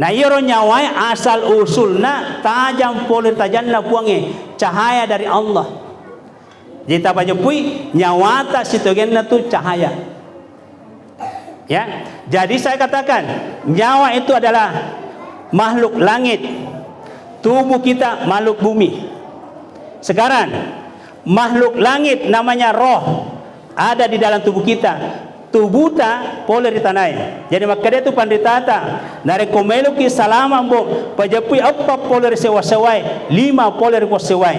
Nah iro nyawai asal usulna tajam polir tajanna puange cahaya dari Allah. Jadi apa jepui nyawata sitogenna tu cahaya. Ya, jadi saya katakan nyawa itu adalah makhluk langit, tubuh kita makhluk bumi. Sekarang makhluk langit namanya roh ada di dalam tubuh kita. Tubuh ta poler di tanai. Jadi maka dia tu panditata dari komeluki salama bo pajapui apa poler sewa-sewai 5 poler ko sewai.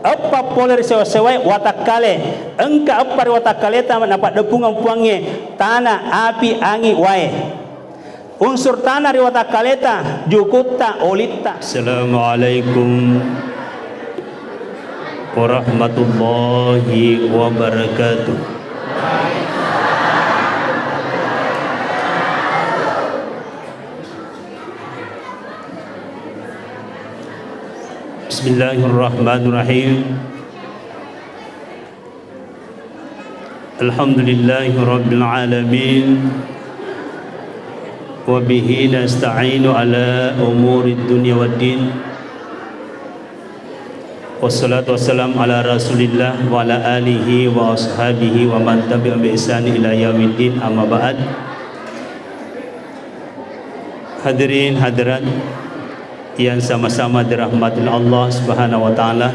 Apa poler sewa-sewai watakale engka apa watakale ta dapat depungan puange tanah api angin wae. Unsur tanah di watakale ta jukutta olita. Assalamualaikum warahmatullahi wabarakatuh. Bismillahirrahmanirrahim. Alhamdulillahi rabbil alamin. Wa bihi nasta'inu ala umurid dunya waddin. Wassalatu wassalamu ala Rasulillah wa ala alihi wa ashabihi wa man tabi'a bi ihsan ila yaumiddin, amma ba'd. Hadirin hadirat yang sama-sama dirahmati Allah Subhanahu wa taala.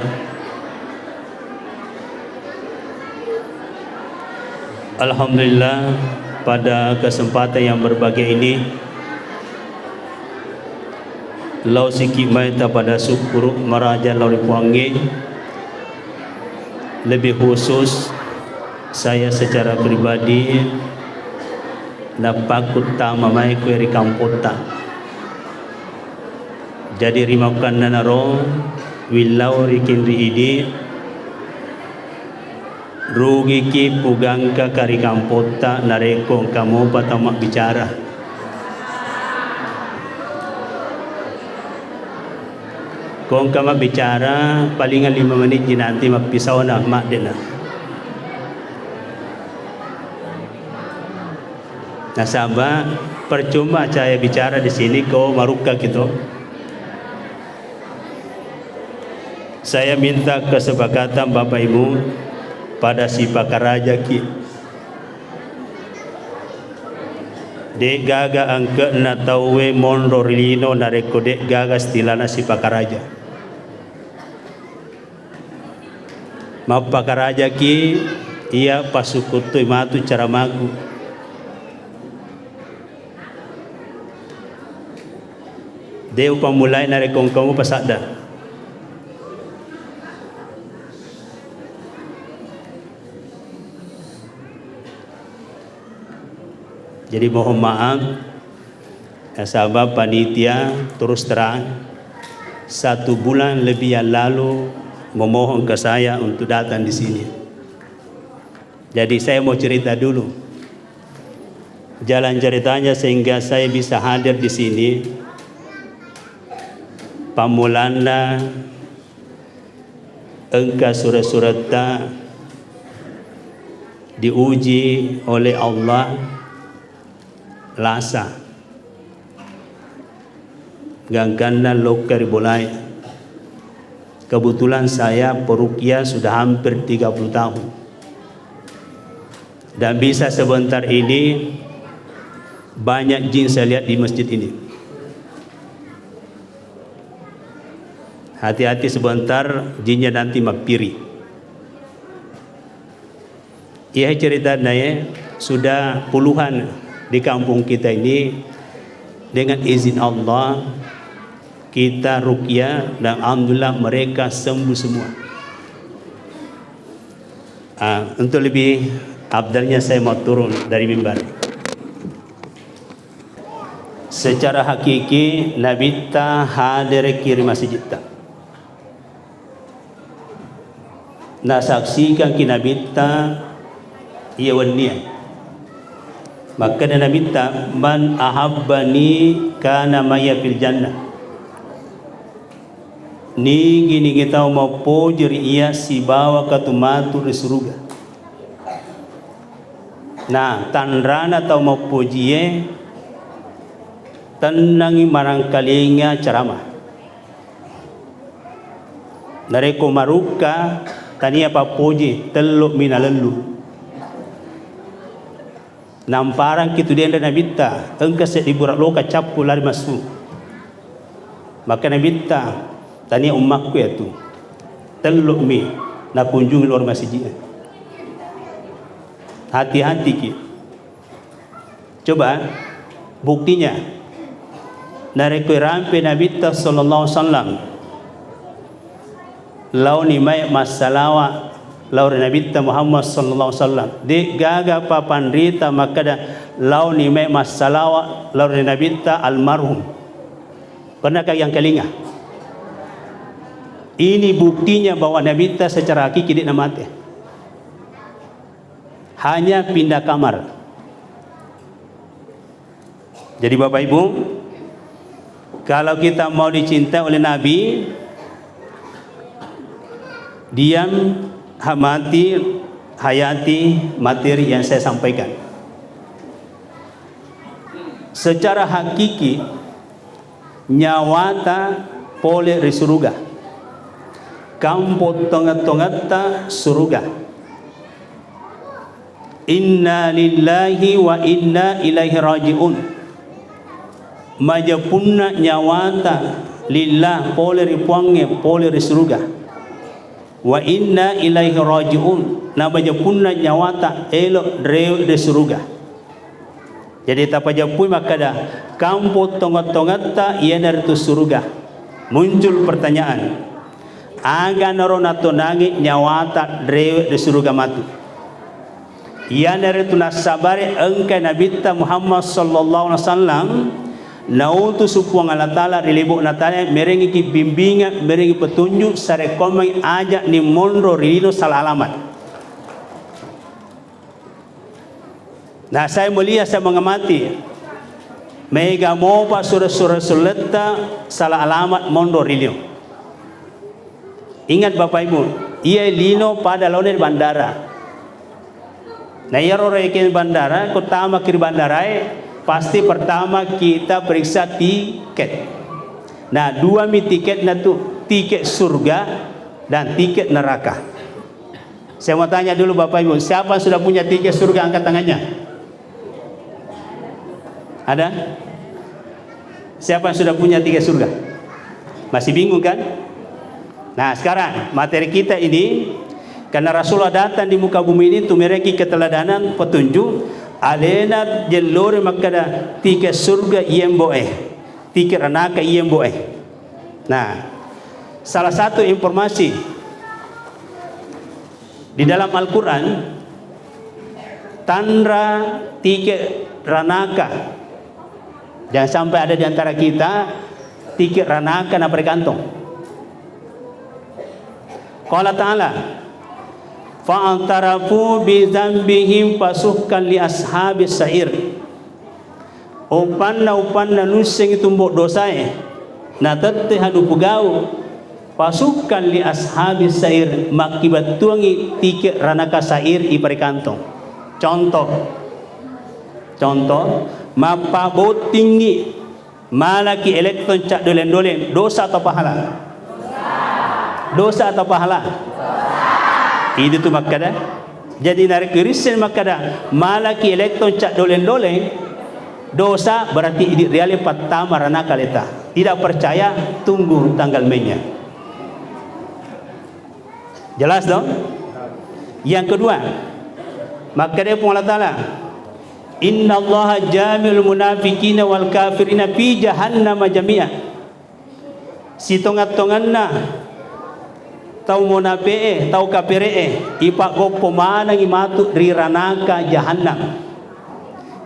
Alhamdulillah pada kesempatan yang berbahagia ini lau sikit maita pada syukur meraja lau dipuangi. Lebih khusus saya secara pribadi napakut tamamai kueri kampota. Jadi rimakan nanaro wilau rikin riidi rugi ki pugangka kari kampota nareko kamu patamak bicara. Kong kama bicara palingan 5 menit nanti magpisaw na mak din na. Nasaba percuma saya bicara di sini kau maruka gitu. Saya minta kesepakatan Bapak Ibu pada si Pakaraja ki. Dek gaga angke na tauwe monro rilino nareko dek gaga stilana si Pakaraja. Ma Pakaraja ki ia pasukutu matu cara magu. Deu pamulai narekong kamu pasada. Jadi mohon maaf sahabat panitia, terus terang 1 bulan lebih yang lalu memohon ke saya untuk datang di sini. Jadi saya mau cerita dulu jalan ceritanya sehingga saya bisa hadir di sini. Pamulana engka surat-suratnya diuji oleh Allah lasa gangkana lokar bolai. Kebetulan saya perukia sudah hampir 30 tahun dan bisa sebentar ini banyak jin saya lihat di masjid ini. Hati-hati sebentar jinnya nanti mapiri. Ia cerita naya sudah puluhan di kampung kita ini. Dengan izin Allah kita ruqyah dan alhamdulillah mereka sembuh semua. Untuk lebih abdalnya saya mau turun dari mimbar. Secara hakiki Nabi ta hadir kiri masjid ta. Nah saksikan ki Nabi ta ia waniya. Maka Nabi ta man ahabbani kana maya fil jannah. Ni gini kita mau pojeri ia si bawa katumatu di surga. Nah tanrana tau mau pojie tenangi marang kalinga ceramah. Nareko maruka tania papoji teluk minalelu. Namparang kitu dia nabita engka se diburak loka capu lari masuk. Maka nabita tania umakku ya tu teluk mi na kunjungi luar masjid. Hati-hati ki. Coba buktinya nareko rampe nabita sallallahu alaihi wasallam lau ni mai masalawa lau Nabi Muhammad sallallahu alaihi wasallam de gaga papandrita makada lau ni mai masalawa lau Nabi almarhum. Pernahkah yang kelinga? Ini buktinya bahwa Nabi secara hakiki tidak mati. Hanya pindah kamar. Jadi Bapak Ibu, kalau kita mau dicintai oleh Nabi, diam, hamati, hayati materi yang saya sampaikan. Secara hakiki nyawata pole di surga, kampo tongat-tongata surga. Inna lillahi wa inna ilaihi raji'un. Majapunna nyawata lillah pole ripuange pole di surga. Wa inna ilaihi raji'un, na bajapunna nyawata elo reo de suruga. Jadi tapajapui makada kampo tongat-tongata ia naritu suruga. Muncul pertanyaan, aga narona tonangi nyawata reo de suruga matu. Ia naritu nasabari engka nabita Muhammad sallallahu alaihi wasallam nautu supuang Allah Ta'ala rilibuk natanya merengi ki bimbingan merengi petunjuk sare komai ajak ni mondro rilino salah alamat. Nah saya melihat, saya mengamati mega mopa surah-surah suleta salah alamat mondro rilino. Ingat Bapak Ibu, ia lino pada launir bandara. Nah ia roreken bandara kutama kiri bandarai pasti pertama kita periksa tiket. Nah, dua mi tiket na tu, tiket surga dan tiket neraka. Saya mau tanya dulu Bapak Ibu, siapa sudah punya tiket surga angkat tangannya? Ada? Siapa yang sudah punya tiket surga? Masih bingung kan? Nah, sekarang materi kita ini karena Rasulullah datang di muka bumi ini untuk mereki keteladanan petunjuk. Alena jelore makada tiket surga iyemboe, tiket neraka iyemboe. Nah, salah satu informasi di dalam Al-Quran tanda tiket neraka. Jangan sampai ada di antara kita tiket neraka na bergantung. Qala Ta'ala fa'antarafu bi dzambihim pasuhkan li ashabis sa'ir. Upanna nusing itu mbok dosae na tette hadu pugau pasuhkan li ashabis sa'ir makibat tuangi tiket ranaka sa'ir ipare kantong. Contoh mapabot tinggi malaki elektron cak dolen-dolen dosa atau pahala? Dosa atau pahala? Itu tu makada. Jadi narik kirisen makada malaki elektron cak dolen-dolen dosa berarti ini reali pertama rana kaleta. Tidak percaya tunggu tanggal mainnya. Jelas dong? Yang kedua, maka dia pun Allah Ta'ala Inna allaha jamil munafikina wal kafirina fi jahannam jami'a. Si tongat-tonganna tau munafi'e tau kafir'e ipak gopo manang imatu riranaka jahannam.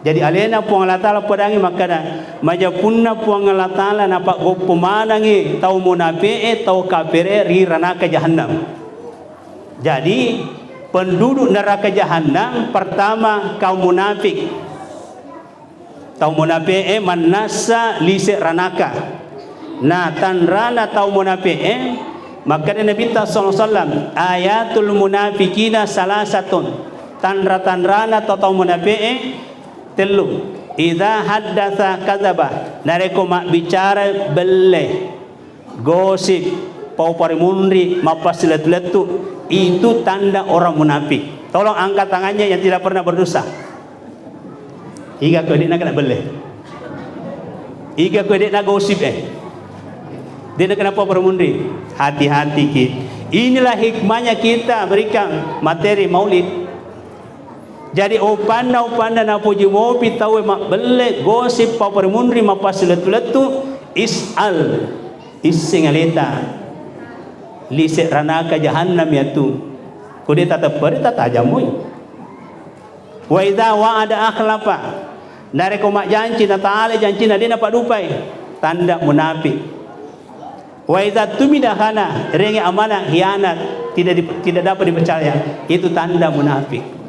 Jadi alena puang Allah Ta'ala padangi makana majapunna puang Allah Ta'ala napak gopo manangi tau munafi'e tau kafir'e riranaka jahannam. Jadi penduduk neraka jahannam pertama kaum munafik. Kaum munafik manasa lise ranaka. Nah tanrana kaum munafik maka Nabi sallallahu alaihi wasallam ayatul munafikina salasatun. Tanrana atau kaum munafik telu. idza haddatsa kadzaba, nareko mak bicara belle, gosip, paupari munri, mapas letu-letu, itu tanda orang munafik. Tolong angkat tangannya yang tidak pernah berdosa. Iga ko nak kena belle. Iga ko nak gosip Dia nak kenapa bermundri? Hati-hati kita. Inilah hikmahnya kita berikan materi maulid. Jadi opanda na puji mopi tahu mak belle gosip pa permundri mapas letu-letu is'al isingaleta lise ranaka jahannam yatu kude tata tajamui wa idza wa'ada akhlafa nareko mak janji na taala janji na dina padupai tanda munafik wa idza tumida khana rengi amanah khianat tidak dapat dipercaya itu tanda munafik.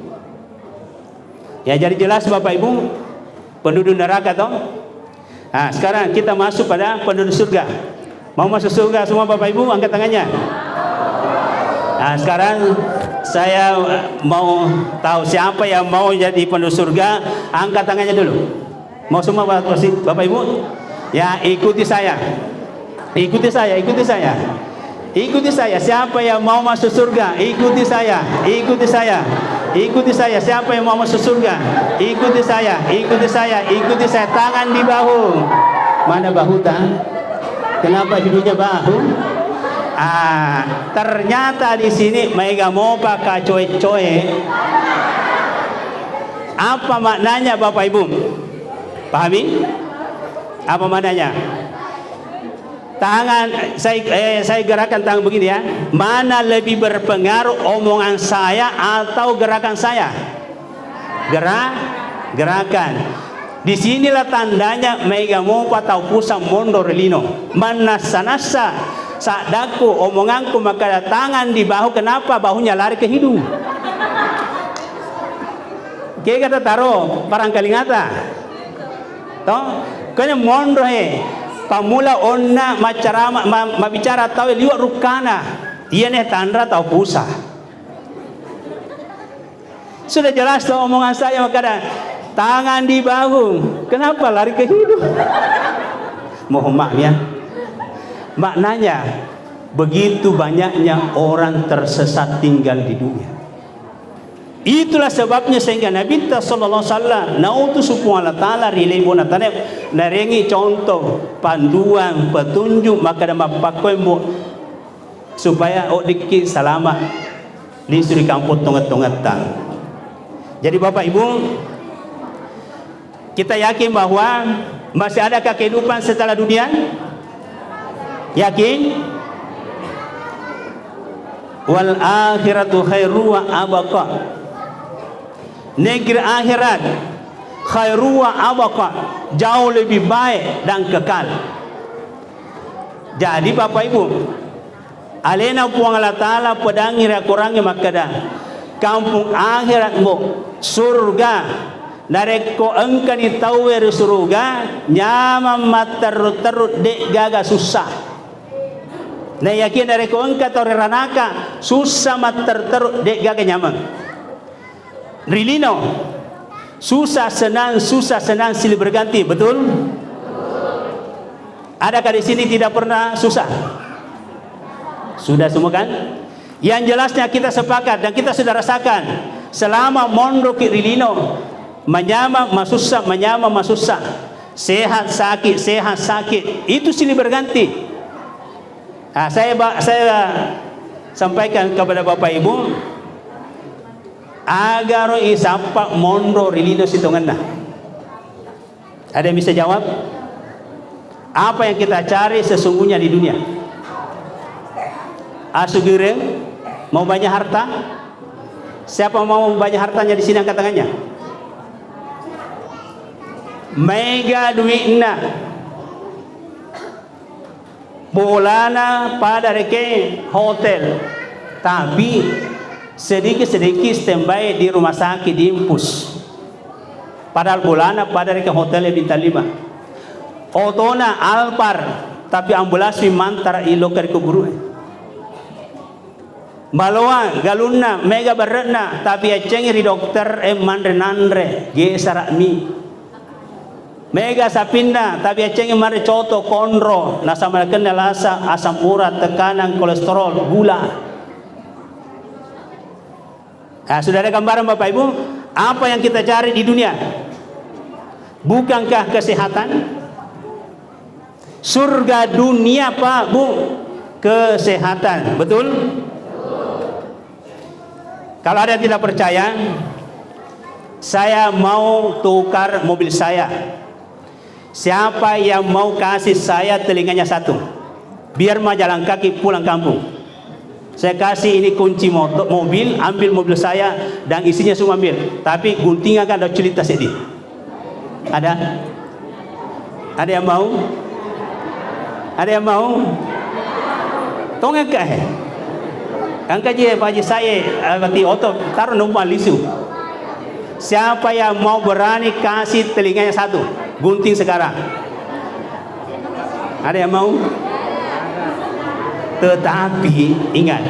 Ya, jadi jelas Bapak Ibu, penduduk neraka toh. Nah, sekarang kita masuk pada penduduk surga. Mau masuk surga semua Bapak Ibu, angkat tangannya. Nah, sekarang saya mau tahu siapa yang mau jadi penduduk surga, angkat tangannya dulu. Mau semua Bapak Ibu? Ya, ikuti saya. Ikuti saya, ikuti saya. Ikuti saya, siapa yang mau masuk surga? Ikuti saya, ikuti saya. Ikuti saya, siapa yang mau masuk surga? Ikuti saya, ikuti saya, ikuti saya. Tangan di bahu. Mana bahu tang? Kenapa judulnya bahu? Ternyata di sini mega mau pakai coe-coe. Apa maknanya Bapak Ibu? Pahami? Apa maknanya? Tangan saya gerakan tangan begini ya. Mana lebih berpengaruh omongan saya atau gerakan saya? Gerakan. Disinilah tandanya mega mopa atau pusam mondor lino. Manasa-nasa sadaku omonganku maka tangan di bahu. Kenapa bahunya lari ke hidung? Kayak kata taruh barangkali ngata. Toh, kanya mondor pamula onna macara bicara tahu liwat rukana iya nih tandra tahu pusa sudah jelas tuh omongan saya maka tangan di bahu kenapa lari ke hidung mohon maaf ya maknanya begitu banyaknya orang tersesat tinggal di dunia. Itulah sebabnya sehingga Nabi sallallahu alaihi wasallam nautu subhanahu wa ta'ala rilebona tanep narengi contoh panduan petunjuk maka ada mapakoembo supaya odiki selamat di suri kampung tongat-tongatan. Jadi Bapak Ibu, kita yakin bahwa masih ada kehidupan setelah dunia? Yakin? Wal akhiratu khairu wa abqa. Negeri akhirat khairu wa abqa, jauh lebih baik dan kekal. Jadi Bapak Ibu, alena puang Allah Ta'ala pedangi rakurangi makada kampung akhirat mo surga nareko engkani tawer surga nyaman matarut-tarut dek gaga susah. Nah yakin nareko engka tawer ranaka susah matar-tarut dek gaga nyaman. Rilino susah senang silih berganti, betul? Adakah di sini tidak pernah susah? Sudah semua kan? Yang jelasnya kita sepakat dan kita sudah rasakan selama mondok Rilino menyama masusah, sehat sakit itu silih berganti. Nah, saya sampaikan kepada Bapak Ibu agar isapa mondo Rilino situnganna. Ada yang bisa jawab? Apa yang kita cari sesungguhnya di dunia? Asugireng mau banyak harta? Siapa mau banyak hartanya di sini angkat tangannya? Mega duitna. Bolana pada reke hotel. Tapi sedikit-sedikit standby di rumah sakit di impus. Padahal bulana pada reka hotel bintang 5. Otona Alpar tapi ambulans mantar ilokar ke guru. Baloa galunna mega beratna tapi cengi di dokter mandre nandre ge sarakmi. Mega sapinda tapi aceng mari coto konro nasa kenal asam urat, tekanan, kolesterol, gula. Nah, sudah ada gambaran Bapak Ibu apa yang kita cari di dunia? Bukankah kesehatan? Surga dunia Pak Bu, kesehatan, betul? Kalau ada yang tidak percaya, saya mau tukar mobil saya. Siapa yang mau kasih saya telinganya satu, biar mah jalan kaki pulang kampung. Saya kasih ini kunci mobil, ambil mobil saya dan isinya semua ambil. Tapi guntingnya kan ada cerita sedih. Ada? Ada yang mau? Ada yang mau? Tongak kah? Angkat je Pak Haji saya, berarti otot taruh nombor lisu. Siapa yang mau berani kasih telinganya satu, gunting sekarang? Ada yang mau? Tetapi ingat,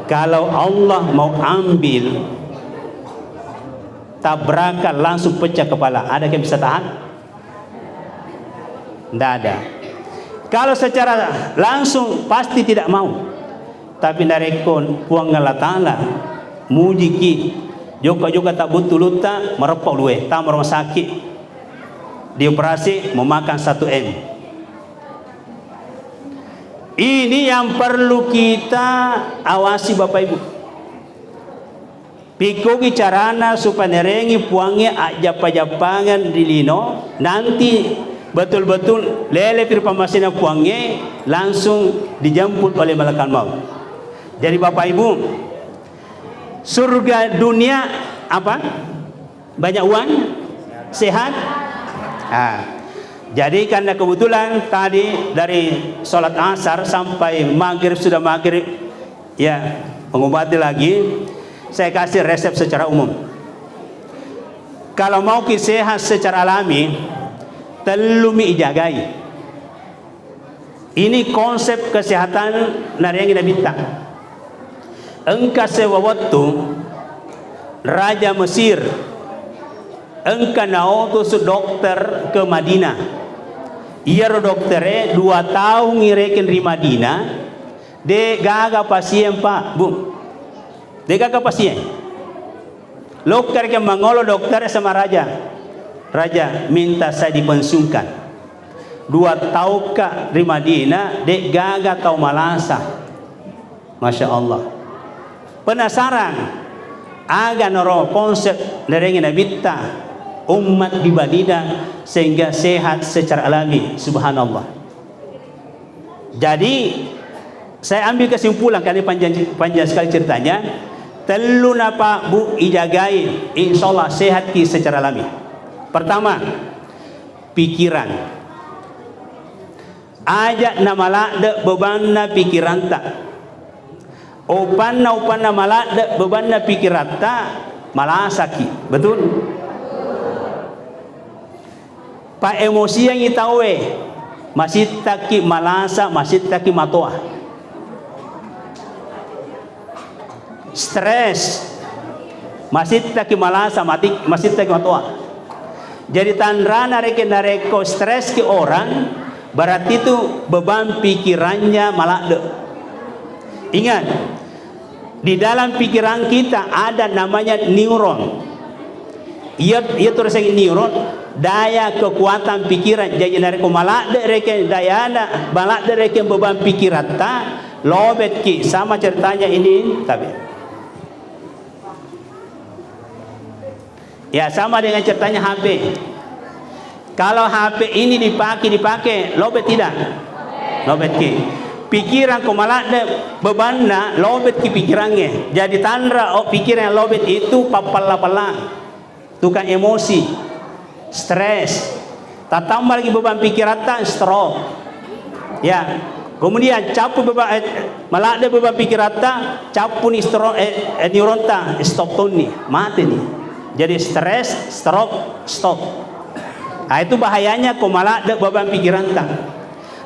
kalau Allah mau ambil, tabrakan langsung pecah kepala. Ada yang bisa tahan? Tidak ada. Kalau secara langsung pasti tidak mau. Tapi narekon puang Allah Ta'ala mujiki juga tak butuh luta merepok luwe tak rumah sakit dioperasi memakan 1 M. Ini yang perlu kita awasi Bapak Ibu. Pikogi carana supaya nerengi puangnya japa-japangan di lino nanti betul-betul lele pirpamasina puangnya langsung dijemput oleh malaikat maut. Jadi Bapak Ibu, surga dunia apa? Banyak uang, sehat. Jadi karena kebetulan tadi dari sholat asar sampai maghrib sudah maghrib, ya mengobati lagi. Saya kasih resep secara umum. Kalau mau sehat secara alami, telumi ijagai. Ini konsep kesehatan nari yang kita. Engkau sewa waktu Raja Mesir, engkau nautus dokter ke Madinah. Ia dokternya 2 tahun ngirekin di Madinah. De gaga pasien Pak Bu. De gaga pasien. Dokter ke mangolo dokter sama raja. Raja minta saya dipensiunkan. 2 tahun ke di Madinah. De gaga tau malasa. Masya Allah. Penasaran aga noro konsep nerengin nabita umat di Madinah sehingga sehat secara alami. Subhanallah. Jadi saya ambil kesimpulan karena panjang sekali ceritanya. Telu napa Bu ijagai insyaallah sehat ki secara alami. Pertama, pikiran. Ajak namala de bebanna pikiran tak. Upanna malak bebanna pikiran tak malasaki. Betul? Pa emosi yang itawe masih taki malasa, masih taki matoa. Stres masih taki malasa, masih taki matoa. Jadi tandrana nareko stres ke orang berarti itu beban pikirannya malak. Ingat, di dalam pikiran kita ada namanya neuron. Ia terus neuron, daya kekuatan pikiran. Jadi dari malak dereke daya ada, malak dereke beban pikiran ta lobet ki sama ceritanya ini tapi. Ya sama dengan ceritanya HP. Kalau HP ini dipakai lobet tidak? Lobet ki. Pikiran komalak de bebanna lobet ki pikirannya. Jadi tandra pikiran yang lobet itu papala-pala. Tukang emosi, stres. Tambah lagi beban pikiran tak stroke. Ya. Kemudian capu beban malak de beban pikiran tak capu ni stroke neuron tak stop toni mati nih. Jadi stres, stroke, stop. Nah, itu bahayanya komalak de beban pikiran tak.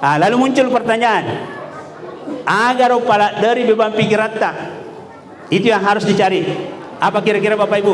Nah, lalu muncul pertanyaan. Agar upala dari beban pikiran tak, itu yang harus dicari. Apa kira-kira Bapak Ibu?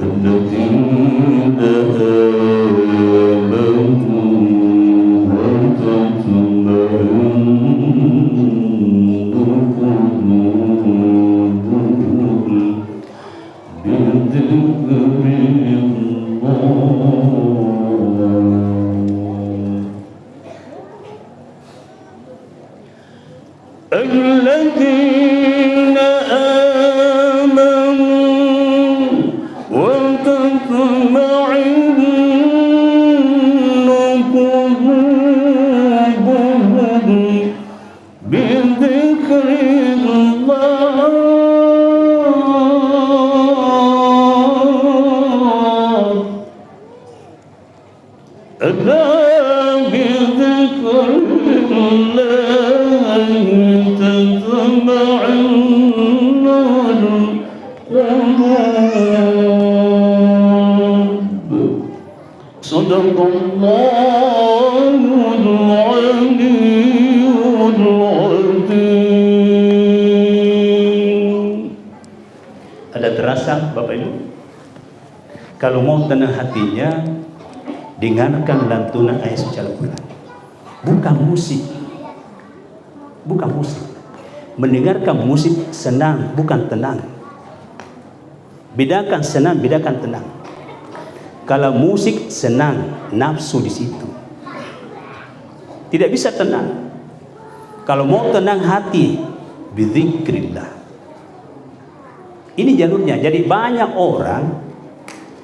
الذين آمنوا وتطمئن قلوبهم بذكر الله الذين آمنوا وتطمئن قلوبهم بذكر الله ألا بذكر الله تطمئن القلوب صدق الله العلي العظيم. Ada terasa Bapak Ibu? Kalau mau tenang hatinya, dengarkan lantunan ayat suci Al-Quran. Bukan musik. Bukan musik. Mendengarkan musik senang, bukan tenang. Bedakan senang, bedakan tenang. Kalau musik senang, nafsu di situ. Tidak bisa tenang. Kalau mau tenang hati, bidzikrillah. Ini jalurnya. Jadi banyak orang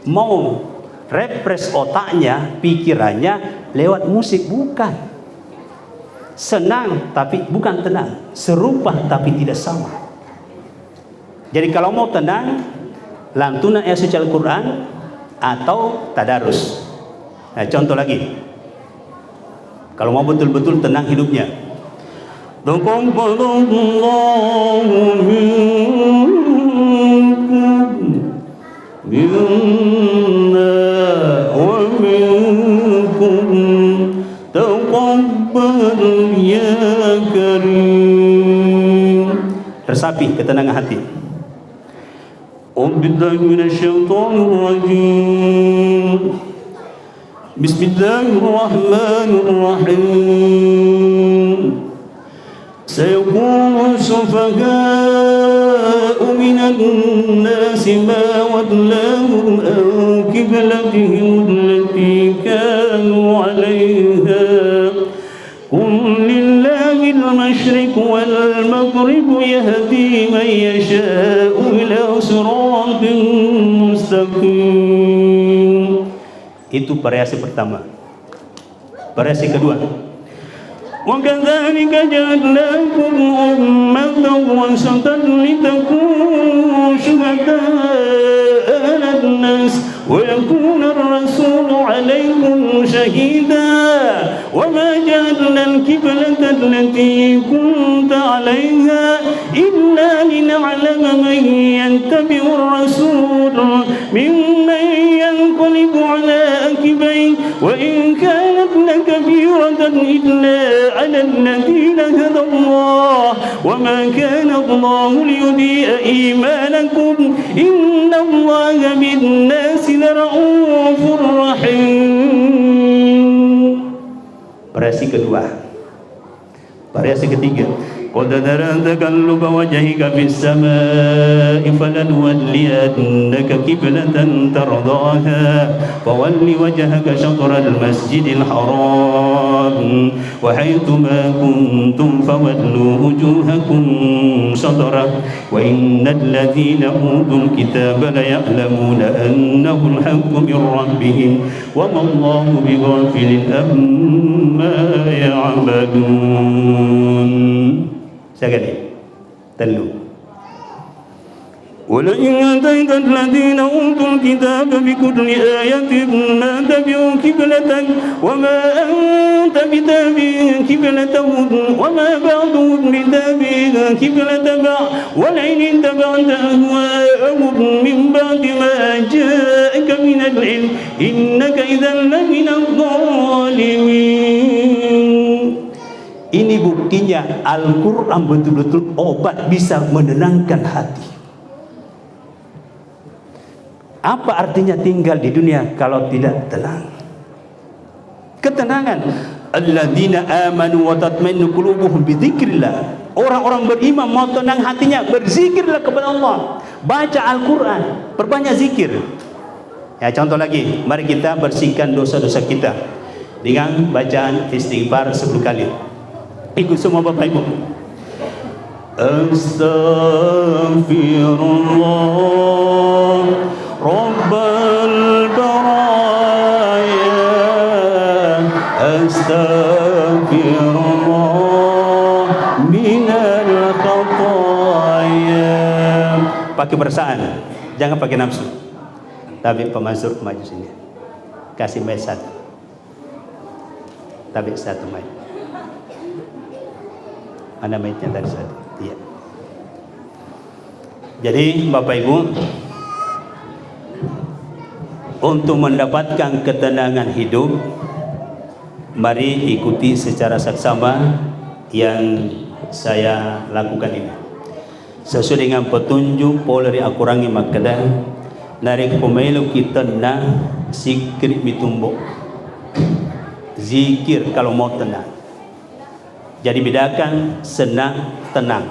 mau repres otaknya, pikirannya lewat musik, bukan. Senang tapi bukan tenang, serupa tapi tidak sama. Jadi kalau mau tenang, lantunan ayat suci Al-Quran atau tadarus. Nah, contoh lagi, kalau mau betul-betul tenang hidupnya, taqabbalallahu minna wa minkum taqabbal ya karim. resapi ketenangan hati. A'udzubillahi minasyaitonir rajim. Bismillahirrahmanirrahim. Sayaqulu sufaha'u minan nasi ma wallahum an qiblatihim allati kanu 'alayha. قل لله المشرق والمغرب يهدي من يشاء إلى صراط مستقيم. Itu variasi pertama. Variasi kedua, وكذلك جعلناكم أمة وسطا لتكونوا شهداء على الناس ويكون الرسول عليكم شهيدا وما جعلنا القبلة التي كنت عليها إلا لنعلم من يتبع الرسول ممن ينقلب على عقبيه وإن كانت لكبيرة إلا على الذين هدى الله وما كان الله ليضيع إيمانكم إن الله بالناس لرؤوف رحيم. variasi kedua. Variasi ketiga, قد نرى تقلب وجهك في السماء فلنولينك قبلة ترضاها فول وجهك شطر المسجد الحرام وحيث ما كنتم فولوا وجوهكم شطره وإن الذين أوتوا الكتاب ليعلمون أنه الحق من ربهم وما الله بغافل عما يعملون. sekali, telu. ولئن أتيت الذين أوتوا الكتاب بكل آية ما تبعوا قبلتك وما أنت بتابع قبلتهم وما بعضهم بتابع قبلة بعض ولئن اتبعت أهواءهم من بعد ما جاءك من العلم إنك إذا لمن الظالمين. Ini buktinya Al-Quran betul-betul obat, bisa menenangkan hati. Apa artinya tinggal di dunia kalau tidak tenang? Ketenangan. Alladzina amanu wa tatmainnu qulubuhum bi dzikrillah. Orang-orang beriman mau tenang hatinya, berzikirlah kepada Allah. Baca Al-Qur'an, perbanyak zikir. Ya, contoh lagi, mari kita bersihkan dosa-dosa kita dengan bacaan istighfar 10 kali. Ikut semua Bapak Ibu. Astaghfirullah Rabbal baraya, astaghfirullah minal khataya. Pakai perasaan, jangan pakai nafsu. Tapi Pak Mansur maju sini, kasih mic satu. Tapi satu mic. Mana mic-nya tadi satu? Iya. Jadi Bapak Ibu, untuk mendapatkan ketenangan hidup, mari ikuti secara saksama yang saya lakukan ini. Sesuai dengan petunjuk Polri Akurangi Makada, narik pemilu kita na zikir mitumbuk. Zikir kalau mau tenang. Jadi bedakan senang, tenang.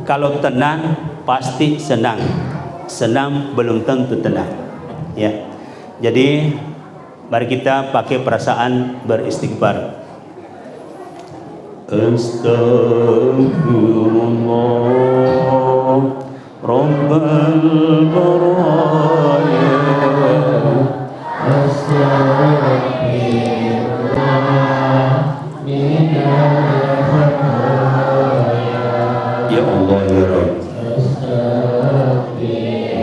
Kalau tenang pasti senang. Senang belum tentu tenang. Ya. Jadi mari kita pakai perasaan beristighfar. Astaghfirullah Rabbal baraya, astaghfirullah minal khataya. Ya Allah ya Rabb,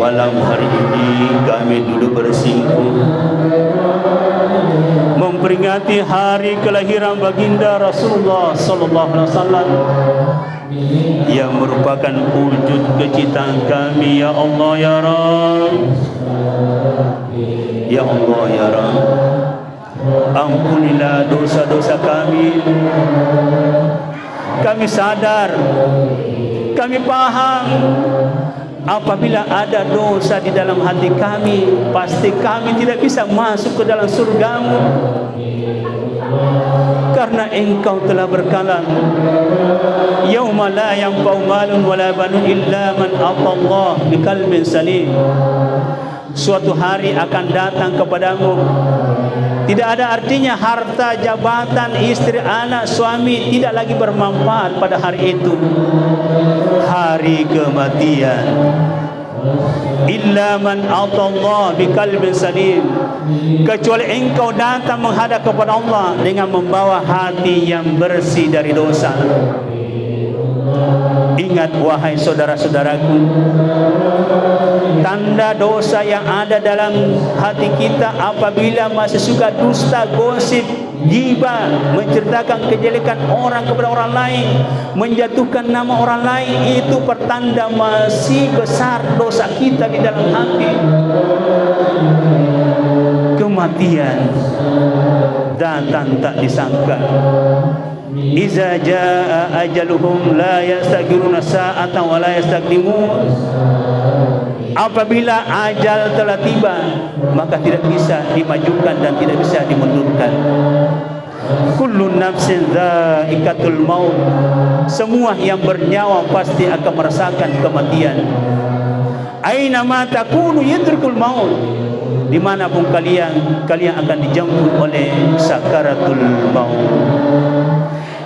malam hari ini kami duduk bersinggung memperingati hari kelahiran baginda Rasulullah sallallahu alaihi wasallam yang merupakan wujud kecintaan kami. Ya Allah ya Rabb, ya Allah ya Rabb, ampunilah dosa-dosa kami. Kami sadar, kami paham, apabila ada dosa di dalam hati kami, pasti kami tidak bisa masuk ke dalam surga-Mu. Karena Engkau telah berkalam, yauma la yanfa'u malun wala banun illa man atallah biqalbin salim. Suatu hari akan datang kepadamu, tidak ada artinya harta, jabatan, istri, anak, suami, tidak lagi bermanfaat pada hari itu, hari kematian. Illa man atallah biqalbin salim, kecuali engkau datang menghadap kepada Allah dengan membawa hati yang bersih dari dosa. Ingat wahai saudara-saudaraku, tanda dosa yang ada dalam hati kita apabila masih suka dusta, gosip, ghibah, menceritakan kejelekan orang kepada orang lain, menjatuhkan nama orang lain, itu pertanda masih besar dosa kita di dalam hati. Kematian datang tak disangka. Iza jaa ajaluhum la yastaghfiruna sa'atan wa la yastaqdimun. Apabila ajal telah tiba, maka tidak bisa dimajukan dan tidak bisa dimundurkan. Kullu nafsin dha'iqatul maut, semua yang bernyawa pasti akan merasakan kematian. Aina ma takunu yudrikul maut, dimanapun kalian akan dijemput oleh sakaratul maut.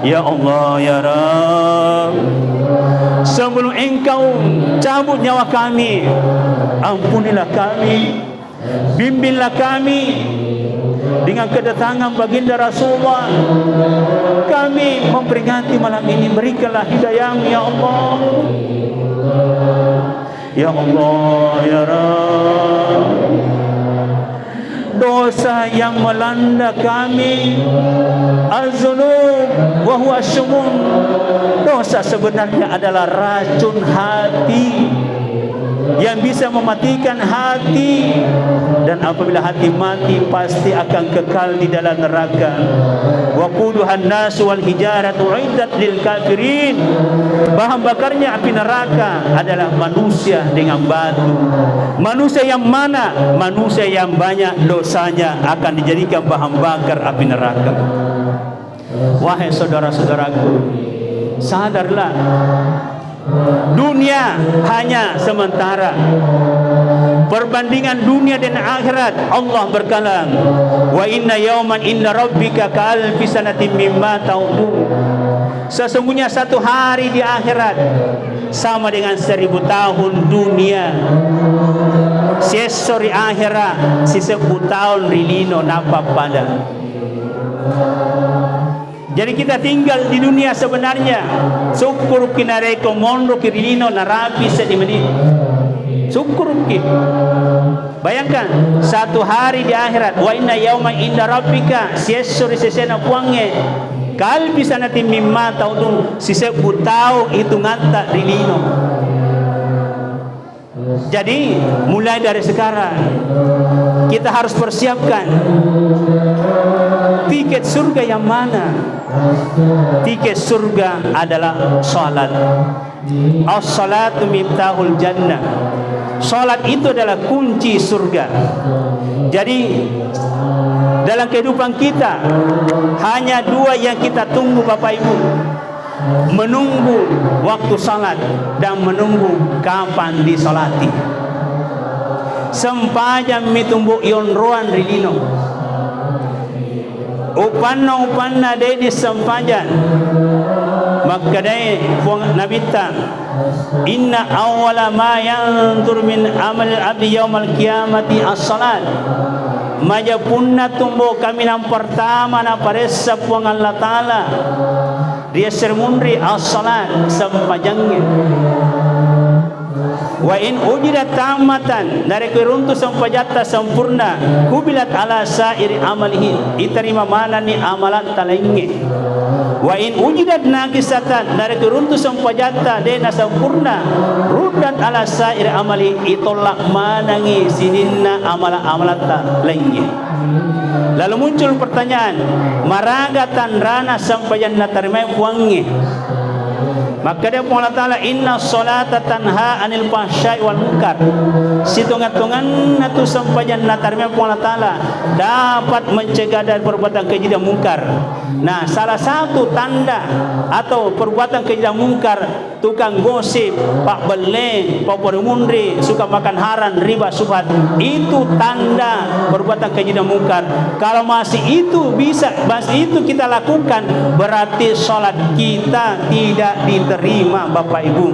Ya Allah ya Rabb, sebelum engkau cabut nyawa kami, ampunilah kami, bimbinglah kami dengan kedatangan baginda Rasulullah. Kami memperingati malam ini, berikanlah hidayah-Mu ya Allah. Ya Allah ya Rabb, dosa yang melanda kami, az-zunub wa huwa syumun, dosa sebenarnya adalah racun hati yang bisa bisa mematikan hati, dan apabila hati mati pasti akan kekal di dalam neraka. Waquduhan nasu wal hijaratu uiddat lil kafirin. Bahan bakarnya api neraka adalah manusia dengan batu. Manusia yang mana? Manusia yang banyak dosanya akan dijadikan bahan bakar api neraka. Wahai saudara-saudaraku, sadarlah, dunia hanya sementara. Perbandingan dunia dan akhirat, Allah berkalam, wa inna yawman inda rabbika ka'alfi sanatin mimma ta'udun. Sesungguhnya satu hari di akhirat sama dengan 1000 tahun dunia. Sesori akhirat 1000 tahun rilino napa pada. Jadi kita tinggal di dunia sebenarnya syukur kinareko mondro kirilino narapi sedimeni. Syukur ki. Bayangkan satu hari di akhirat, wa inna yauma inda rabbika sesori sesena puange kal bisa nanti mimma taudun sisebu tahu itu nganta rilino. Jadi mulai dari sekarang kita harus persiapkan tiket surga yang mana. Tiket surga adalah salat. As-salatu miftahul jannah. Salat itu adalah kunci surga. Jadi dalam kehidupan kita hanya dua yang kita tunggu Bapak Ibu. Menunggu waktu salat dan menunggu kapan disolati. Sempajan mitumbu yon ruan rilino. Upanna dedi sempajan. Maka dai puang nabita. Inna awwala ma yantur min amal abdi yaumal qiyamati as-salat. Majapunna tumbo kami yang pertama na paresa puang Allah Ta'ala. Dia sermunri as-salat sempajangnya. Wa in ujidat tamatan dari keruntu sampajata sempurna kubilat ala sairi amalihi diterima mana ni amalan talainge. Wa in ujidat nagisatan dari keruntu sampajata dena sempurna rudat ala sairi amali itolak manangi sininna amalan talainge. Lalu muncul pertanyaan, maragatan rana sampajan natarmai puange. Maka dia Allah Ta'ala inna sholata tanha anil fahsya'i wal munkar. Situngan-tungan natu sampajan natarmai Allah Ta'ala dapat mencegah dari perbuatan keji dan mungkar. Nah, salah satu tanda atau perbuatan keji dan mungkar, tukang gosip, pak beleng, pak mundri, suka makan haram, riba, subhat, itu tanda perbuatan keji dan mungkar. Kalau masih itu kita lakukan, berarti sholat kita tidak diterima Bapak Ibu.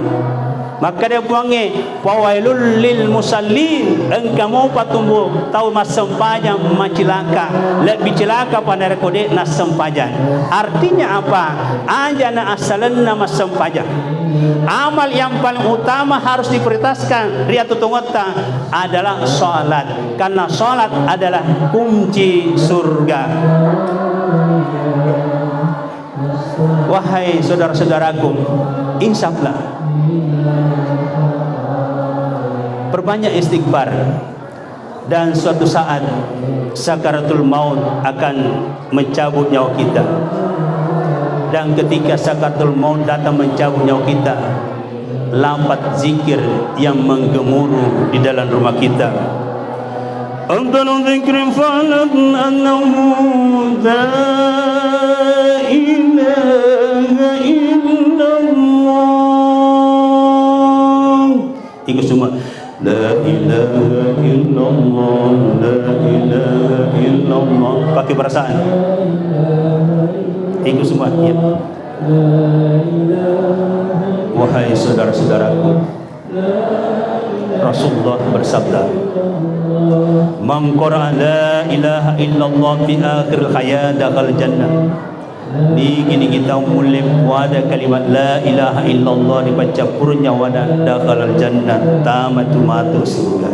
Maka dia buangnya fawailul lil musallin, engkau mau patumbu tahu mas sempajan macilaka lebih cilaka pada rekode nas sempajan. Artinya apa? Ajana asalanna mas sempajan. Amal yang paling utama harus diprioritaskan riatu tungota adalah salat, karena salat adalah kunci surga. Wahai saudara-saudaraku, insaflah, perbanyak istighfar, dan suatu saat sakaratul maut akan mencabut nyawa kita. Dan ketika sakaratul maut datang mencabut nyawa kita, lambat zikir yang menggemuruh di dalam rumah kita. أفضل ذكر فعلت أنه لا إله إلا الله. Ikut semua. La ilaha illallah, la ilaha illallah. Pakai perasaan. Ikut semua. Ya. Wahai saudara-saudaraku, Rasulullah bersabda, "Man qara'a la ilaha illallah fi akhir hayat dakhala jannah." Ni gini kita mulai wada kalimat la ilaha illallah dibaca purnya wada dakhala jannah tamatu matu surga.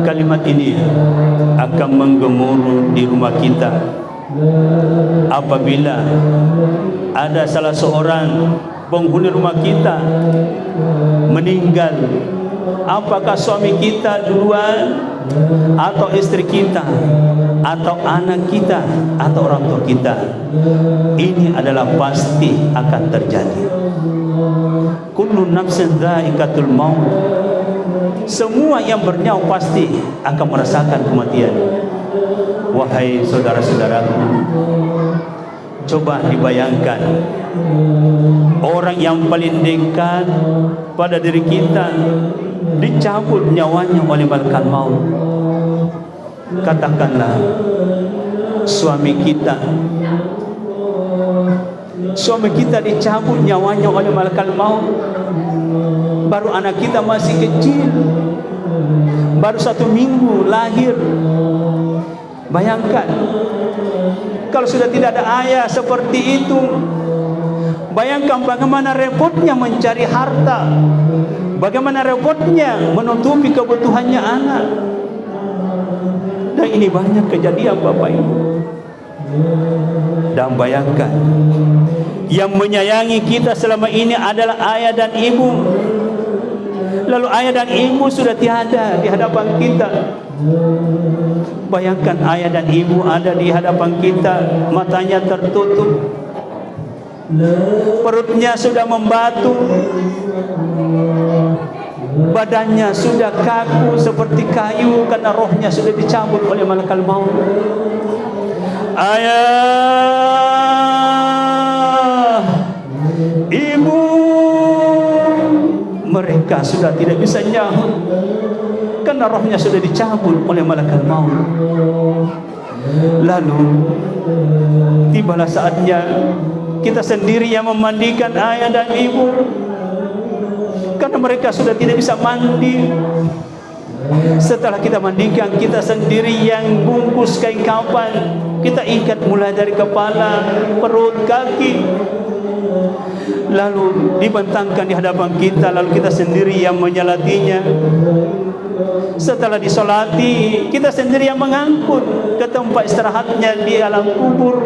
Kalimat ini akan menggemuruh di rumah kita apabila ada salah seorang penghuni rumah kita meninggal, apakah suami kita duluan, atau istri kita, atau anak kita, atau orang tua kita, ini adalah pasti akan terjadi. Kullu nafsin dha'iqatul maut. Semua yang bernyawa pasti akan merasakan kematian. Wahai saudara-saudaraku, coba dibayangkan, orang yang paling dekat pada diri kita dicabut nyawanya oleh malaikat maut. Katakanlah suami kita dicabut nyawanya oleh malaikat maut. Baru anak kita masih kecil, baru 1 minggu lahir. Bayangkan kalau sudah tidak ada ayah seperti itu. Bayangkan bagaimana repotnya mencari harta, bagaimana repotnya menutupi kebutuhannya anak. Dan ini banyak kejadian Bapak Ibu. Dan bayangkan, yang menyayangi kita selama ini adalah ayah dan ibu. Lalu ayah dan ibu sudah tiada di hadapan kita. Bayangkan ayah dan ibu ada di hadapan kita, matanya tertutup, perutnya sudah membatu, badannya sudah kaku seperti kayu karena rohnya sudah dicabut oleh malaikat maut. Ayah, ibu, mereka sudah tidak bisa nyahut karena rohnya sudah dicabut oleh malaikat maut. Lalu tibalah saatnya kita sendiri yang memandikan ayah dan ibu, karena mereka sudah tidak bisa mandi. Setelah kita mandikan, kita sendiri yang bungkus kain kafan, kita ikat mulai dari kepala, perut, kaki, lalu dibentangkan di hadapan kita, lalu kita sendiri yang menyolatinya. Setelah disolati, kita sendiri yang mengangkut ke tempat istirahatnya di alam kubur.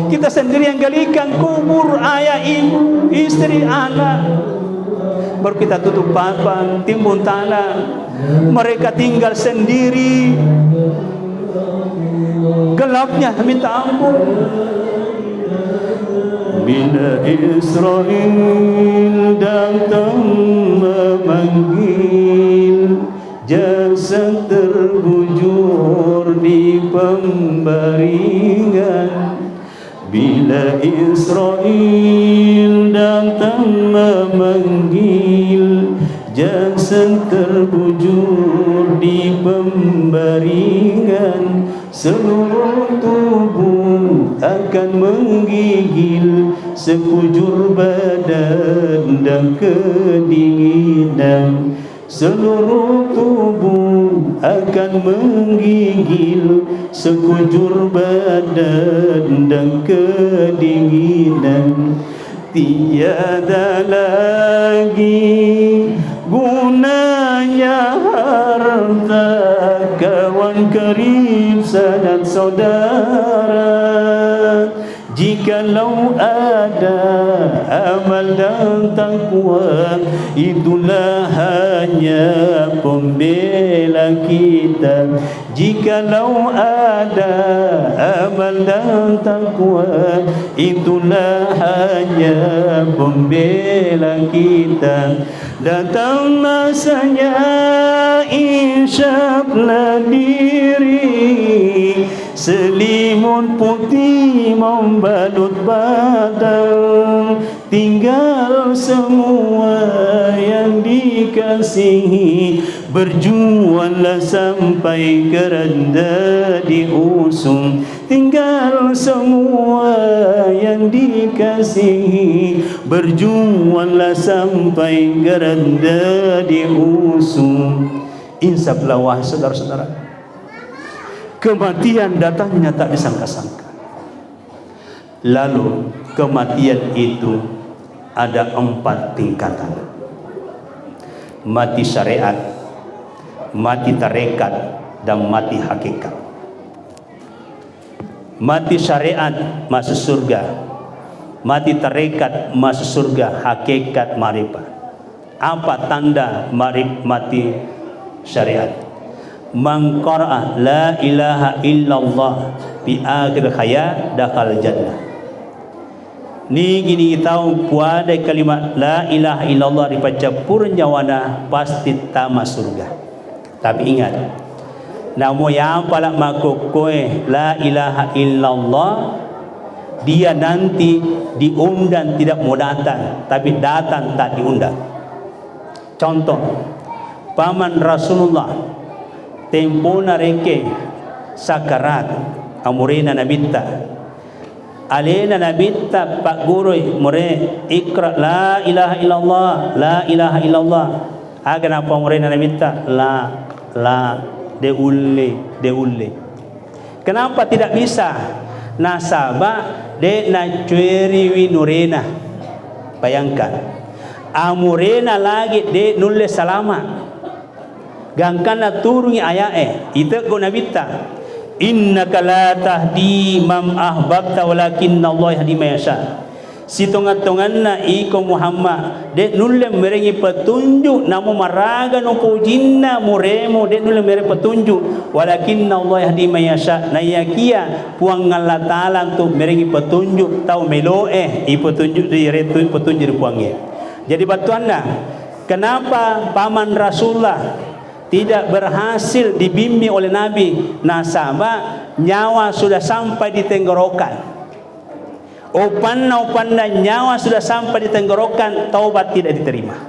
Kita sendiri yang galikan kubur ayah, ibu, istri, anak. Baru kita tutup papan, timbun tanah. Mereka tinggal sendiri, gelapnya minta ampun. Bila Israel datang memanggil, jasad terbujur di pembaringan. Bila Israel datang memanggil, jasad terbujur di pembaringan. Seluruh tubuh akan menggigil, sekujur badan dan kedinginan. Seluruh tubuh akan menggigil, sekujur badan dan kedinginan. Tiada lagi gunanya harta, kawan karib sanak saudara, jikalau ada amal dan takwa, itulah hanya pembela kita. Jikalau ada amal dan takwa, itulah hanya pembela kita. Datang masanya isyaplah diri, selimut putih membalut badan. Tinggal semua yang dikasihi, berjuanglah sampai keranda diusung. Tinggal semua yang dikasihi, berjuanglah sampai keranda diusung. Insaflah wahai saudara-saudara, kematian datangnya tak disangka-sangka. Lalu kematian itu ada 4 tingkatan. Mati syariat, mati tarekat, dan mati hakikat. Mati syariat masuk surga, mati tarekat masuk surga, hakikat marifat. Apa tanda menikmati syariat? Man qara'a la ilaha illallah fi akhir hayat dakhala jannah. Ni gini tahu puada kalimat la ilaha illallah dibaca purnyawana pasti tamat surga. Tapi ingat, namun yang palak makokoe la ilaha illallah, dia nanti diundang tidak mau datang, tapi datang tak diundang. Contoh, paman Rasulullah tempo nareke sakarat amurena nabita alena nabita pak guru more ikra la ilaha illallah, la ilaha illallah. Agar apa murena nabita la de ulle. Kenapa tidak bisa? Nasabah de na cueri wi nurena. Bayangkan, amurena lagi de nulle salama. Gangkana turungi ayae ite go nabita innaka la tahdi man ahbabta walakinna Allah yahdi man yasha. Sitongan-tonganna iko Muhammad de nulle merengi petunjuk namu maraga no pujinna muremo de nulle mere petunjuk walakinna Allah yahdi man yasha. Na yakia puang Allah taala tu merengi petunjuk tau meloe i petunjuk di retu petunjuk puangnya. Jadi batuanna kenapa paman Rasulullah tidak berhasil dibimbing oleh Nabi? Nasabah nyawa sudah sampai di tenggorokan. Opanna nyawa sudah sampai di tenggorokan, taubat tidak diterima.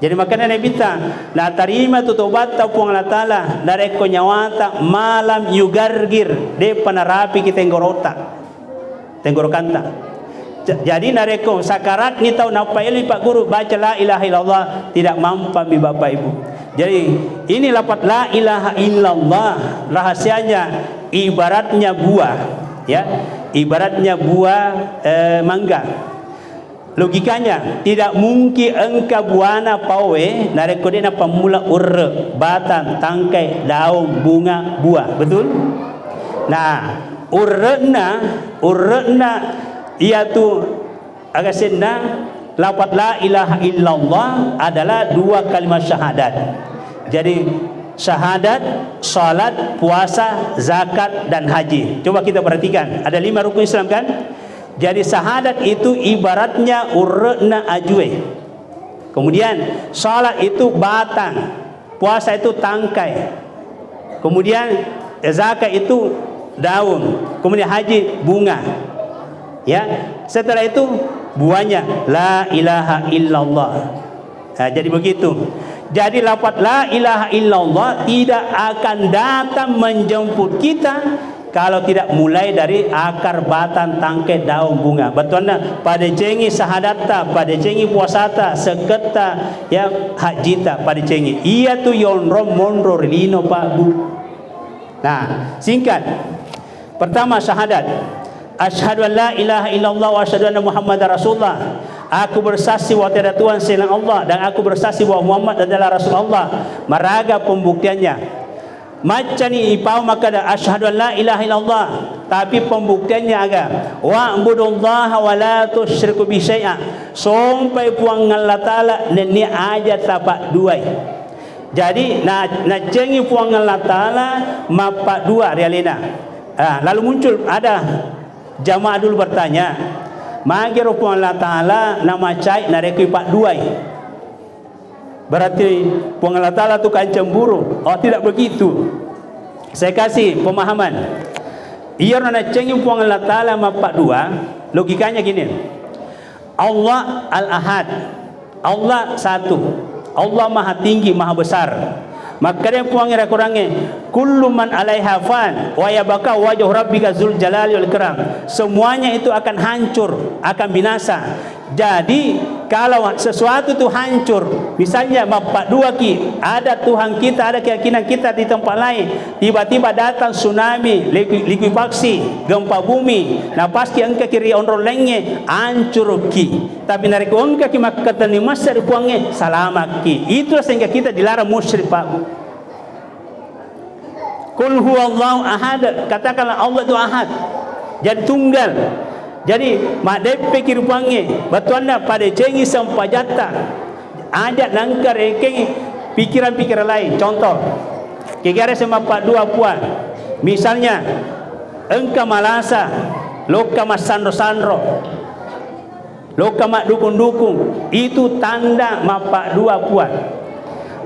Jadi makanya Nabi kita la tarima tu taubat tau puang Allah taala dari ko nyawata malam yugargir de panarapi ki tenggorokan ta. Jadi nareko sakarat ni tahu napa ili Pak Guru baca la ilaha illallah tidak mampu bi Bapak Ibu. Jadi ini lafaz la ilaha illallah rahasianya ibaratnya buah, ya. Ibaratnya buah mangga. Logikanya tidak mungkin engkau buana pawe nareko dena pamula urre, batang, tangkai, daun, bunga, buah. Betul? Nah, urrena iaitu agasenna lafaz la ilaha illallah adalah dua kalimat syahadat. Jadi syahadat, salat, puasa, zakat dan haji. Coba kita perhatikan, ada 5 rukun Islam kan? Jadi syahadat itu ibaratnya urna ajwe. Kemudian salat itu batang, puasa itu tangkai. Kemudian zakat itu daun, kemudian haji bunga. Ya, setelah itu buahnya la ilaha illallah. Nah, jadi begitu. Jadi lafaz la ilaha illallah tidak akan datang menjemput kita kalau tidak mulai dari akar, batang, tangkai, daun, bunga. Betulnya pada cengi sahadata, pada cengi puasata, seketa, ya hajita, pada cengi. Ia tu yonrom monro lino Pak Bu. Nah, singkat. Pertama syahadat. Asyhadu an la ilaha illallah wa asyhadu anna Muhammadar Rasulullah. Aku bersaksi bahwa tiada Tuhan selain Allah dan aku bersaksi bahwa Muhammad adalah Rasulullah. Maraga pembuktiannya. Macam ni ipau maka dah asyhadu an la ilaha illallah, tapi pembuktiannya agak wa'budullaha wa la tusyriku bi syai'a. Sampai puang Allah Taala ni aja tapak duai. Jadi na cengi puang Allah Taala mapak dua realina. Lalu muncul ada jamaah dulu bertanya, magi rupa Allah Ta'ala nama cai nareku pak duai. Berarti puang Allah Ta'ala tu kan cemburu. Oh, tidak begitu. Saya kasih pemahaman. Ia nak cengi puang Allah Ta'ala mapak dua. Logikanya gini. Allah Al-Ahad. Allah satu. Allah maha tinggi, maha besar. Maka dia puangnya kurangnya kullu man alaiha fan wa yabqa wajhu rabbika dzul jalali wal ikram. Semuanya itu akan hancur, akan binasa. Jadi kalau sesuatu itu hancur, misalnya bapak dua ki, ada Tuhan kita, ada keyakinan kita di tempat lain, tiba-tiba datang tsunami, likuifaksi, gempa bumi, nah pasti engkau kiri onrol lenge hancur ki. Tapi narik engkau ki maka tani masar puangnya salamat ki. Itulah sehingga kita dilarang musyrik Pak. Qul huwallahu ahad, katakanlah Allah itu ahad. Jadi tunggal. Jadi mak depe kirupangnya batuanna pada cengi sampajata Ada nangkar pikiran-pikiran lain. Contoh, kegara sama Pak Dua Puan. Misalnya, engkau malasa, loka mas sandro-sandro, loka mak dukung-dukung, itu tanda Pak Dua Puan.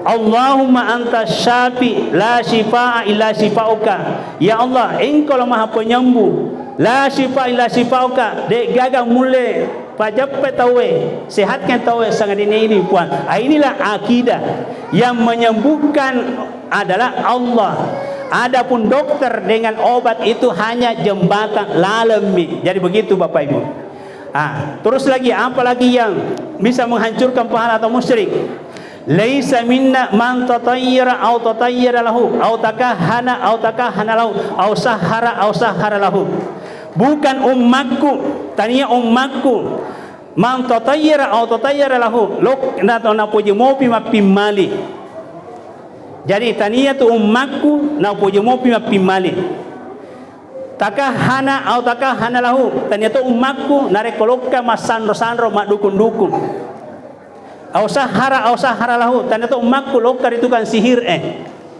Allahumma anta syafi la shifaa illa shifauka. Ya Allah, engkau lah maha penyembuh, la shifaa illa shifauka. Dek gagang mulai pajape tawe, sehatkan tawe sangat ini puan. Inilah akidah yang menyembuhkan adalah Allah. Adapun dokter dengan obat itu hanya jembatan lalemi. Jadi begitu Bapak Ibu. Terus lagi, apalagi yang bisa menghancurkan pahala atau musyrik? Laisa minna man tatayyara aw tatayyara lahu aw takahhana lahu aw sahhara lahu. Bukan ummatku, tania ummatku. Man tatayyara aw tatayyara lahu lok na to na puji mopi mapimali. Jadi tania tu ummatku na puji mopi mapimali. Takahhana aw takahhana lahu, tania tu ummatku narekoloka masandro-sandro madukun-dukun. Au sahara lahu, tanda tu umatku lokar itu kan sihir.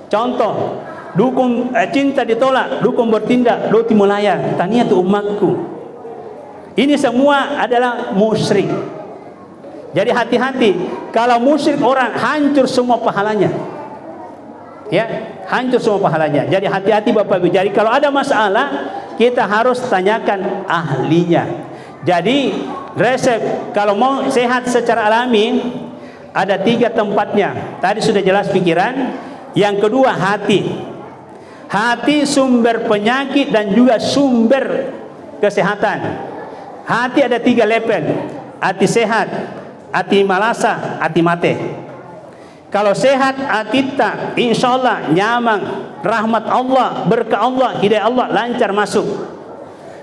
Contoh, dukun cinta ditolak, dukun bertindak doti melayan, tania tu umatku. Ini semua adalah musyrik. Jadi hati-hati, kalau musyrik orang hancur semua pahalanya. Ya, hancur semua pahalanya. Jadi hati-hati Bapak Ibu. Jadi kalau ada masalah, kita harus tanyakan ahlinya. Jadi resep kalau mau sehat secara alami ada 3 tempatnya. Tadi sudah jelas pikiran. Yang kedua hati. Hati sumber penyakit dan juga sumber kesehatan. Hati ada 3 level. Hati sehat, hati malasa, hati mate. Kalau sehat hati tak, insya Allah nyaman, rahmat Allah, berkah Allah, hidayah Allah lancar masuk.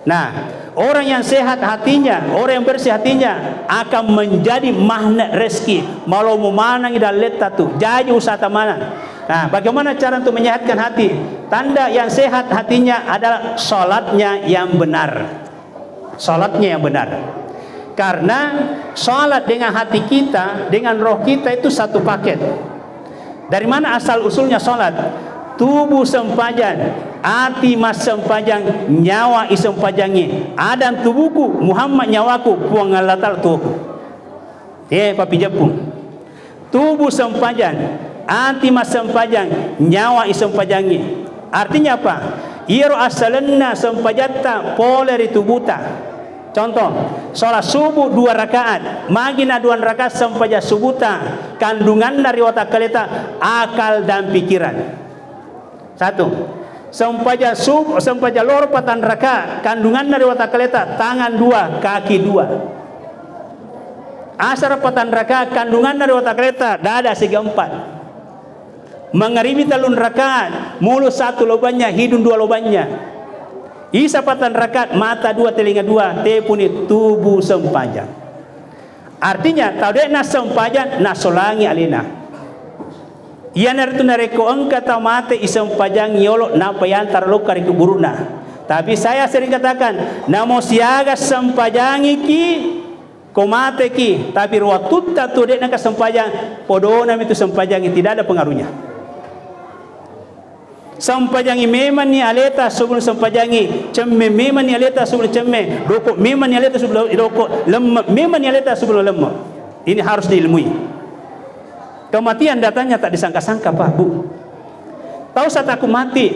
Nah, orang yang sehat hatinya, orang yang bersih hatinya akan menjadi magnet rezeki. Malau memanang ida leta tu, jadi usaha mana. Nah, bagaimana cara untuk menyehatkan hati? Tanda yang sehat hatinya adalah salatnya yang benar. Salatnya yang benar. Karena salat dengan hati kita, dengan roh kita itu satu paket. Dari mana asal usulnya salat? Tubuh sempajan, hati mas sempajang, nyawa isempajangi. Adam tubuhku, Muhammad nyawaku, puang ngalatal tubuhku. Papi Jepun. Tubuh sempajan, hati mas sempajang, nyawa isempajangi. Artinya apa? Iro asalenna sempajatta poleri tubuta. Contoh, sholat subuh 2 rakaat, magina 2 rakaat sempaja subuta, kandungan dari otak kaleta, akal dan pikiran. 1. Sempaja lor 4 rakaat, kandungan dari otak kaleta, tangan 2, kaki 2. Asar 4 rakaat, kandungan dari otak kaleta, dada 4. Mengharibi 3 rakaat, mulut 1 lubangnya, hidung 2 lubangnya. Isa 4 rakaat, mata 2, telinga 2, tepuni tubuh sempajan. Artinya, taudek na sempajan, na solangi alina. Ia naritu nareko engka tau mate isem pajang yolo na payantar lokar iku buruna. Tapi saya sering katakan, namo siaga sempajangi ki komate ki, tapi ruwatutta tu dek naka sempajang podona itu sempajangi tidak ada pengaruhnya. Sempajangi memang ni aleta sebelum sempajangi, cemme memang ni aleta sebelum cemme, doko memang ni aleta sebelum doko, lemah memang ni aleta sebelum lemah. Ini harus diilmui. Kematian datanya tak disangka-sangka Pak Bu. Tahu saat aku mati,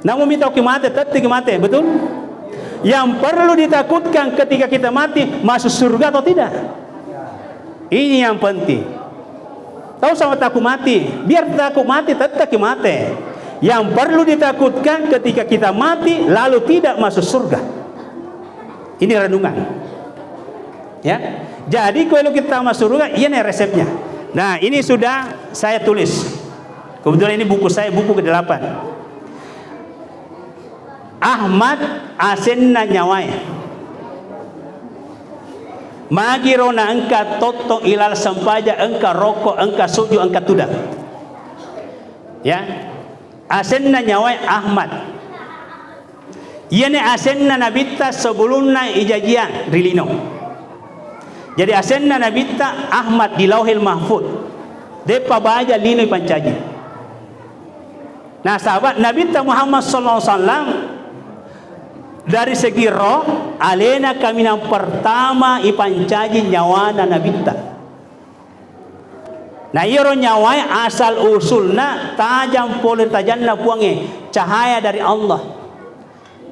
namun minta aku mati, tetap mati, betul? Yang perlu ditakutkan ketika kita mati, masuk surga atau tidak? Ini yang penting. Tahu saat aku mati, biar takut mati, tetap mati. Yang perlu ditakutkan ketika kita mati, lalu tidak masuk surga. Ini renungan. Ya, jadi kalau kita masuk surga, ini resepnya. Nah, ini sudah saya tulis. Kebetulan ini buku saya, buku ke-8. Ahmad asenna nyawai. Magirona engka toto ilal sampaja, engka rokok, engka suju, engka tuda. Ya. Asenna nyawai Ahmad. Yene asenna nabita sebelumna ijajian rilino. Jadi asenna Nabi ta Ahmad di Lauhil Mahfud. Depa baja lino pancaji. Nah sahabat Nabi ta Muhammad sallallahu alaihi wasallam dari segi roh alena kami yang pertama ipancaji nyawana Nabi ta. Nah iro nyawai asal usulna tajam polir tajanna puange cahaya dari Allah.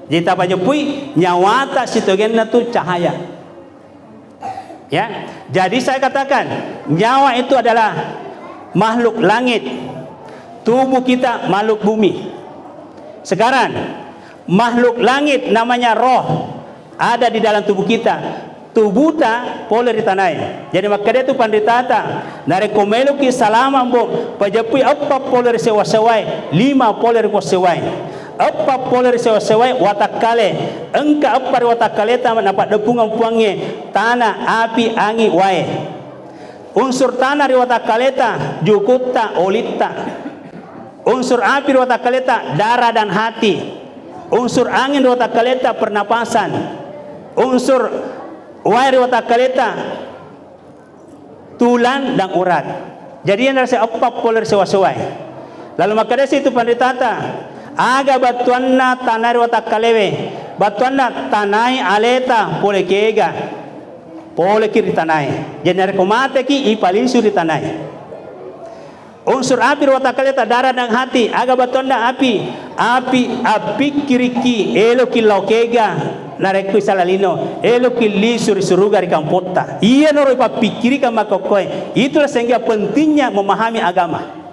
Jadi apa jepui nyawata sitogenna tu cahaya. Ya, jadi saya katakan nyawa itu adalah makhluk langit, tubuh kita makhluk bumi. Sekarang makhluk langit namanya roh ada di dalam tubuh kita. Tubuh ta poler di tanah. Jadi makanya itu panditata dari komeluki salama bo pajapui apa poler sewa-sewai 5 poler ko sewai. Apa poler sewa-sewai watakale engka apa watakale ta dapat depungan puange tanah api angin wae. Unsur tanah di watakaleta jukutta olita. Unsur api di watakaleta darah dan hati. Unsur angin di watakaleta pernapasan. Unsur wae di watakaleta tulang dan urat. Jadi yang dari apa poler sewa-sewai. Lalu maka dari situ panditata aga batuanna tanah di watakalewe. Batuanna tanai aleta pole kega. Pole kiri tanai. Jadi komate ki ipalin suri tanai. Unsur api watakaleta darah dan hati. Aga batuanna api kiriki elo kilau kega. Nareku salalino elo kili suri suruga di kampota. Iya noro ipapikiri kama kokoe. Itulah sehingga pentingnya memahami agama.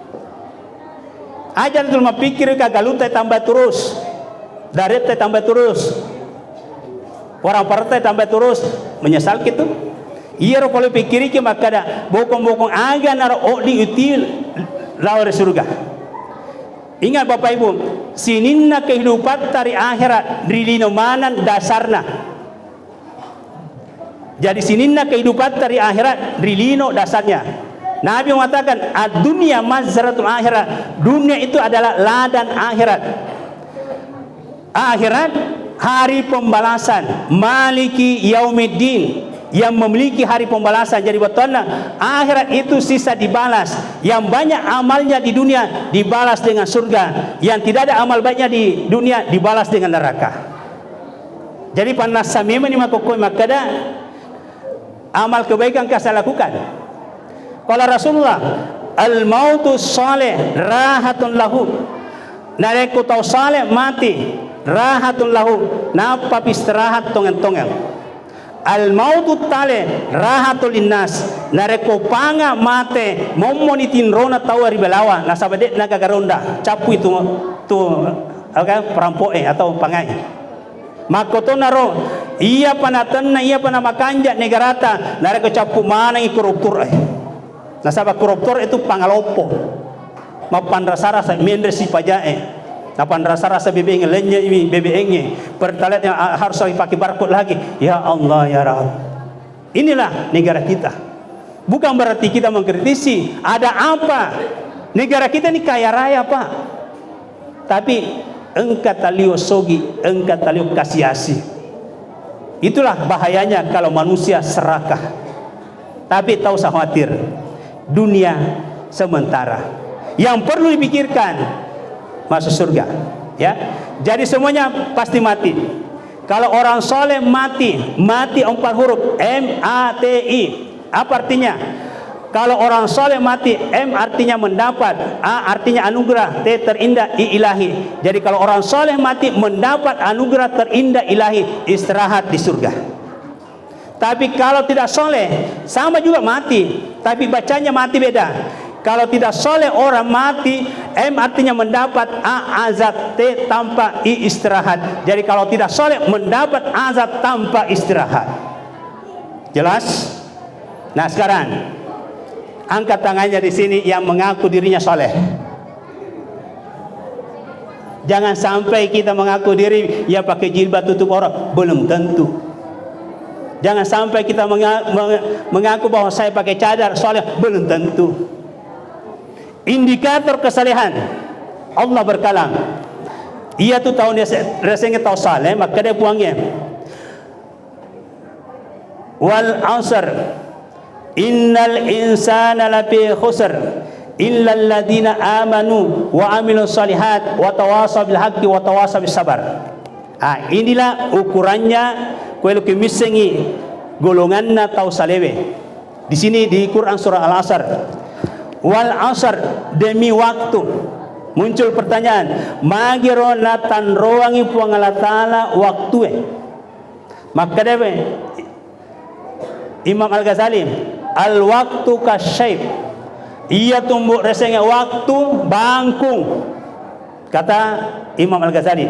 Ajar itu mapikir kagaluta tambah terus, daret tambah terus, orang partai tambah terus, menyesal gitu. Iya kalau pikir ki maka ada bokong-bokong aga naro di util lawar surga. Ingat Bapak Ibu, sininna kehidupan dari akhirat rilino manan dasarna. Jadi sininna kehidupan dari akhirat rilino dasarnya. Nabi mengatakan dunia mazratul akhirat. Dunia itu adalah ladang akhirat. Akhirat hari pembalasan. Maliki yaumiddin, yang memiliki hari pembalasan. Jadi betulnya akhirat itu sisa dibalas. Yang banyak amalnya di dunia dibalas dengan surga. Yang tidak ada amal baiknya di dunia dibalas dengan neraka. Jadi panas samima ni makokoi makada amal kebaikan saya lakukan. Kalau Rasulullah al-mautu salih rahatun lahu. Nareku tau salih mati rahatun lahu. Napa istirahat tongen-tongen. Al-mautu tale rahatul linnas. Nareku panga mate momonitin rona tau ari belawa. Nasabade nagagaronda. Capu itu perampoe atau pangai. Makoto naro iya panatan iya panamakanja negarata. Nareku capu mana ikuruptur nasabak koruptor itu pangalopo. Mapan rasa-rasa mendre si pajae. Napan rasa-rasa bebeng lenya ini bebengnya. Pertalite yang harus dipakai barcode lagi. Ya Allah ya Rabb. Inilah negara kita. Bukan berarti kita mengkritisi. Ada apa? Negara kita ini kaya raya Pak. Tapi engkat talio sogi, engkat talio kasiasi. Itulah bahayanya kalau manusia serakah. Tapi tahu usah khawatir. Dunia sementara. Yang perlu dipikirkan masuk surga, ya. Jadi semuanya pasti mati. Kalau orang soleh mati 4 huruf M-A-T-I. Apa artinya? Kalau orang soleh mati, M artinya mendapat, A artinya anugerah, T terindah, I ilahi. Jadi kalau orang soleh mati mendapat anugerah terindah ilahi, istirahat di surga. Tapi kalau tidak soleh, sama juga mati. Tapi bacanya mati beda. Kalau tidak soleh orang mati, M artinya mendapat, A azab, T tanpa I istirahat. Jadi kalau tidak soleh mendapat azab tanpa istirahat. Jelas? Nah sekarang, angkat tangannya di sini yang mengaku dirinya soleh. Jangan sampai kita mengaku diri ya pakai jilbab tutup aurat, belum tentu. Jangan sampai kita mengaku bahwa saya pakai cadar soleh, belum tentu. Indikator kesalehan Allah berkalam. Ia tu tahu dia rasanya tahu saleh, maka dia buangnya. Wal asr innal insana lafi khusr illa alladziina amanu wa amilus shalihat wa tawasaw bil haqqi wa tawasaw bis sabar. Inilah ukurannya kuelo kemisengi golonganna tau salewe. Di sini di Quran surah Al-Asr. Wal asr, demi waktu. Muncul pertanyaan, magiro natan roangi puangala taala waktu. Maka dewe Imam Al-Ghazali, al waktu kasyait. Ia tumbuh resenya waktu bangkung. Kata Imam Al-Ghazali,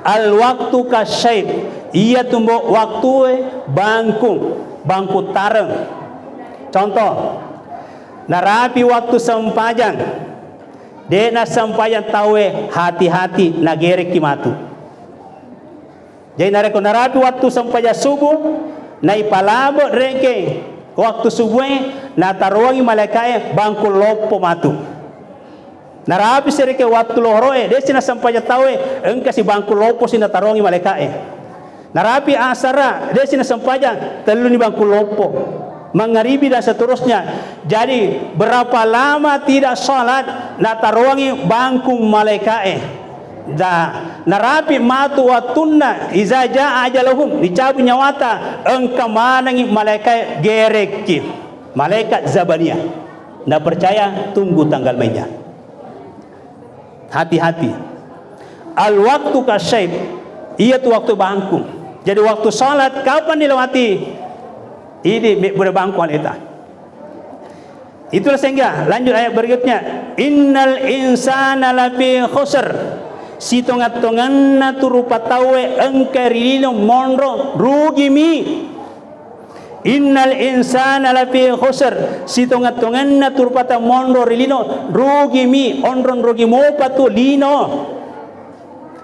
al waktu kasyait. Ia tumbuh waktu bangkung, bangku tareng. Contoh, narapi waktu sempajang, dena sempajang tawe hati-hati nagerek kimatu. Jadi nareko narapi waktu sempajang subuh, na ipalabo reke waktu subuh na taruangi malaikai bangku lopo matu. Narapi sereke waktu lohroe, desina sempajang tawe engka si bangku lopo sina taruangi malaikai. Narapi asara, desina sempajang telu ni bangku lopo. Mangaribi dan seterusnya. Jadi berapa lama tidak salat na taruangi bangku malaikai. Narapi matu watunna iza jaa ajaluhum, dicabut nyawata engka manangi malaikai gereki, malaikat zabaniyah. Ndak percaya, tunggu tanggal mainnya. Hati-hati. Al waktu kasyait, ia tu waktu bangku. Jadi waktu salat kapan dilewati? Ini berbangkuan eta. Itulah sehingga lanjut ayat berikutnya, innal insana lafi khusr, si tongat-tonganna turupa tawe engkarilino monro rugi mi. Innal insana lafi khusr, si tongat-tonganna turupa tawe monro rilino rugi mi, onron rugi mo patu lino.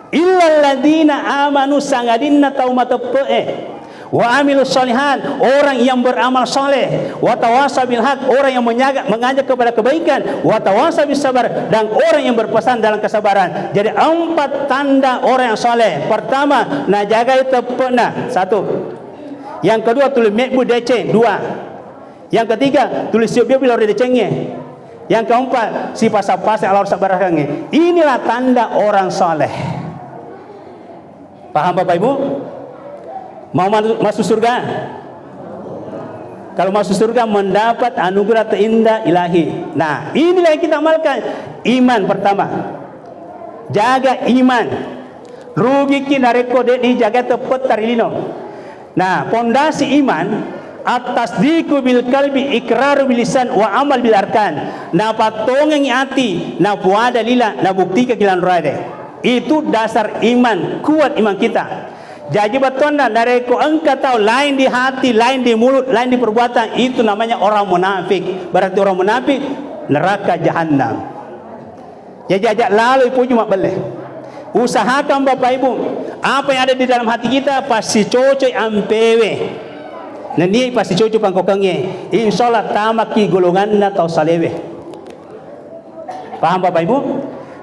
Illa alladziina amanu sangadinna taumatepe wa amilus shalihat, orang yang beramal saleh, wa tawasaw bil haq, orang yang mengajak kepada kebaikan, wa tawasaw bis sabar, dan orang yang berpesan dalam kesabaran. Jadi 4 tanda orang yang saleh. Pertama, na jaga itu pena, 1. Yang kedua, tulis mekbu dece, 2. Yang ketiga, tulis siap dia bila udah decengnya. Yang keempat, si pasal-pasal Allah sabarahnya. Inilah tanda orang saleh. Paham Bapak Ibu? Mau masuk surga? Kalau masuk surga mendapat anugerah terindah ilahi. Nah, inilah yang kita amalkan. Iman pertama. Jaga iman. Rugi kita rekode di jaga tepat tarilino. Nah, pondasi iman atas diku bil kalbi, ikraru bil lisan, wa amal bil arkan. Na patongang ati, na puada lila, na bukti kegilan rade. Itu dasar iman, kuat iman kita. Jadi betulnya dari ko engkau tahu lain di hati, lain di mulut, lain di perbuatan, itu namanya orang munafik. Berarti orang munafik neraka jahanam. Ya jajak lalu ibu cuma boleh. Usahakan Bapak Ibu, apa yang ada di dalam hati kita pasti cocok ampewe. Nanti pasti cocok pangkokangnya. Insyaallah tamaki golongan atau salewe. Paham Bapak Ibu?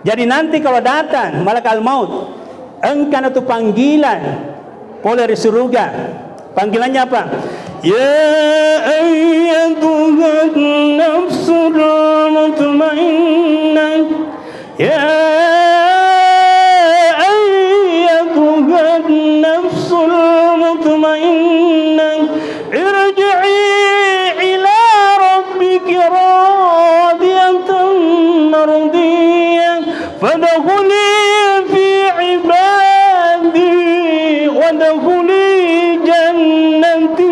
Jadi nanti kalau datang malaikat maut, engkau itu panggilan oleh surga. Panggilannya apa? Ya ayyatuhan nafsul mutmainnah, ya ayyatuhan nafsul mutmainnah, irji'i ila rabbiki radiyatan mardiyah, fadkhuli fi ibadi wadkhuli jannati.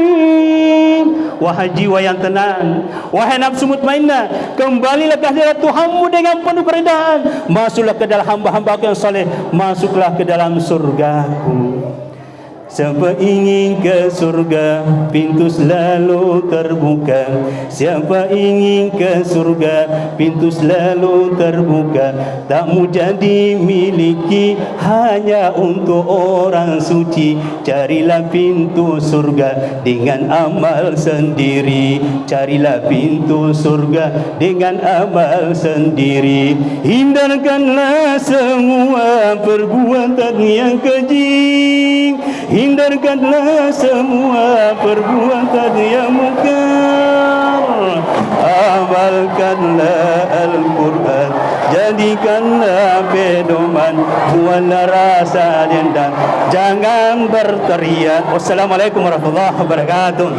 Wahai jiwa yang tenang, wahai nafsu mutmainnah, kembalilah ke hadirat Tuhanmu dengan penuh keredaan. Masuklah ke dalam hamba-hambaku yang saleh, masuklah ke dalam surgaku. Siapa ingin ke surga, pintu selalu terbuka. Siapa ingin ke surga, pintu selalu terbuka. Tak mau jadi miliki hanya untuk orang suci. Carilah pintu surga dengan amal sendiri. Carilah pintu surga dengan amal sendiri. Hindarkanlah semua perbuatan yang keji. Hindarkanlah semua perbuatan yang mungkar. amalkanlah Al-Quran, jadikanlah pedoman, buatlah rasa dendam, jangan berteriak. Wassalamualaikum warahmatullahi wabarakatuh.